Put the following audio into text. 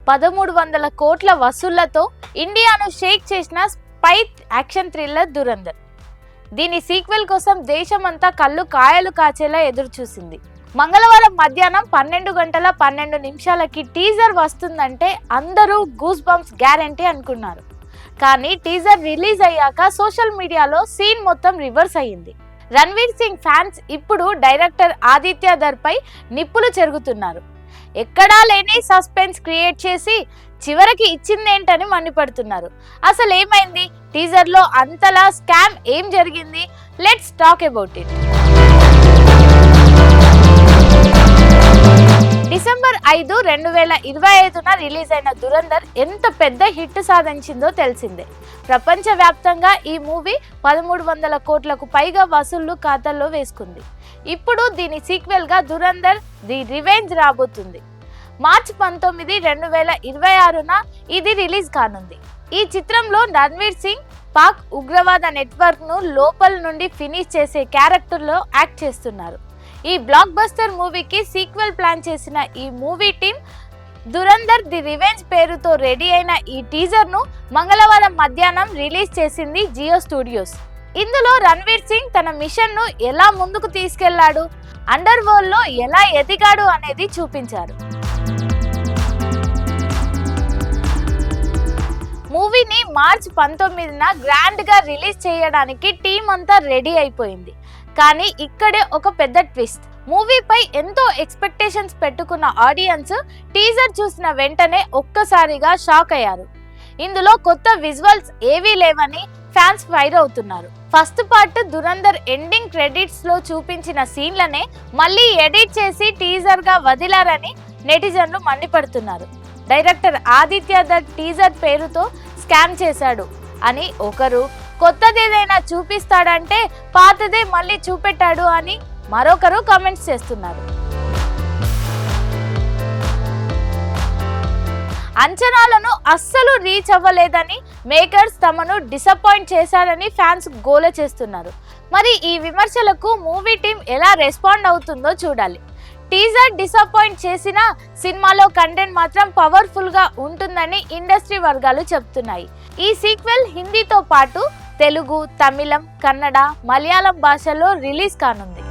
1300 కోట్ల వసూళ్లతో ఇండియాను షేక్ చేసిన స్పై యాక్షన్ థ్రిల్లర్ దురంధర్. దీని సీక్వెల్ కోసం దేశమంతా కళ్ళు కాయలు కాచేలా ఎదురు చూసింది. మంగళవారం మధ్యాహ్నం 12:12 టీజర్ వస్తుందంటే అందరూ గూస్ బంప్స్ గ్యారంటీ అనుకున్నారు. కానీ టీజర్ రిలీజ్ అయ్యాక సోషల్ మీడియాలో సీన్ మొత్తం రివర్స్ అయ్యింది. రణ్వీర్ సింగ్ ఫ్యాన్స్ ఇప్పుడు డైరెక్టర్ ఆదిత్య ధర్ పై నిప్పులు చెరుగుతున్నారు. ఎక్కడా లేని సస్పెన్స్ క్రియేట్ చేసి చివరికి ఇచ్చిందేంటని మండిపడుతున్నారు. అసలు ఏమైంది? టీజర్ లో అంతలా స్కామ్ ఏం జరిగింది? Let's talk about it. December 5, 2025 release అయిన దురంధర్ ఎంత పెద్ద హిట్ సాధించిందో తెలిసిందే. ప్రపంచవ్యాప్తంగా ఈ మూవీ 1300 కోట్లకు పైగా వసూళ్లు ఖాతాల్లో వేసుకుంది. ఇప్పుడు దీని సీక్వెల్ గా దురంధర్ ది రివెంజ్ రాబోతుంది. మార్చి 19, 2026 ఇది రిలీజ్ కానుంది. ఈ చిత్రంలో రణ్వీర్ సింగ్ పాక్ ఉగ్రవాద నెట్వర్క్ ను లోపల నుండి ఫినిష్ చేసే క్యారెక్టర్ లో యాక్ట్ చేస్తున్నారు. ఈ బ్లాక్ బస్టర్ మూవీకి సీక్వెల్ ప్లాన్ చేసిన ఈ movie team Dhurandhar the revenge పేరుతో రెడీ అయిన ఈ టీజర్ ను మంగళవారం మధ్యాహ్నం రిలీజ్ చేసింది జియో స్టూడియోస్. ఇందులో రణ్వీర్ సింగ్ తన మిషన్ ను ఎలా ముందుకు తీసుకెళ్లాడు, అండర్ వరల్డ్ లో ఎలా ఎదిగాడు అనేది చూపించారు. మూవీని మార్చి 19న గ్రాండ్ గా రిలీజ్ చేయడానికి టీం అంతా రెడీ అయిపోయింది. కానీ ఇక్కడే ఒక పెద్ద ట్విస్ట్. మూవీపై ఎంతో ఎక్స్పెక్టేషన్స్ పెట్టుకున్న ఆడియన్స్ టీజర్ చూసిన వెంటనే ఒక్కసారిగా షాక్ అయ్యారు. ఇందులో కొత్త విజువల్స్ ఏవీ లేవని ఫ్యాన్స్ ఫైర్ అవుతున్నారు. First part Dhurandhar ending credits లో చూపించిన సీన్లనే మళ్ళీ ఎడిట్ చేసి టీజర్ గా వదిలారని నెటిజన్లు మండిపడుతున్నారు. డైరెక్టర్ ఆదిత్య ధర్ టీజర్ పేరుతో స్కామ్ చేశాడు అని ఒకరు, కొత్తదేదైనా చూపిస్తాడంటే పాతదే మళ్ళీ చూపెట్టాడు అని మరొకరు కామెంట్స్ చేస్తున్నారు. అంచనాలను అస్సలు రీచ్ అవ్వలేదని, మేకర్స్ తమను డిసప్పాయింట్ చేశారని ఫ్యాన్స్ గోల చేస్తున్నారు. మరి ఈ విమర్శలకు మూవీ టీం ఎలా రెస్పాండ్ అవుతుందో చూడాలి. టీజర్ డిసప్పాయింట్ చేసిన సినిమాలో కంటెంట్ మాత్రం పవర్ఫుల్ గా ఉంటుందని ఇండస్ట్రీ వర్గాలు చెప్తున్నాయి. ఈ సీక్వెల్ హిందీతో పాటు తెలుగు, తమిళం, కన్నడ, మలయాళం భాషల్లో రిలీజ్ కానుంది.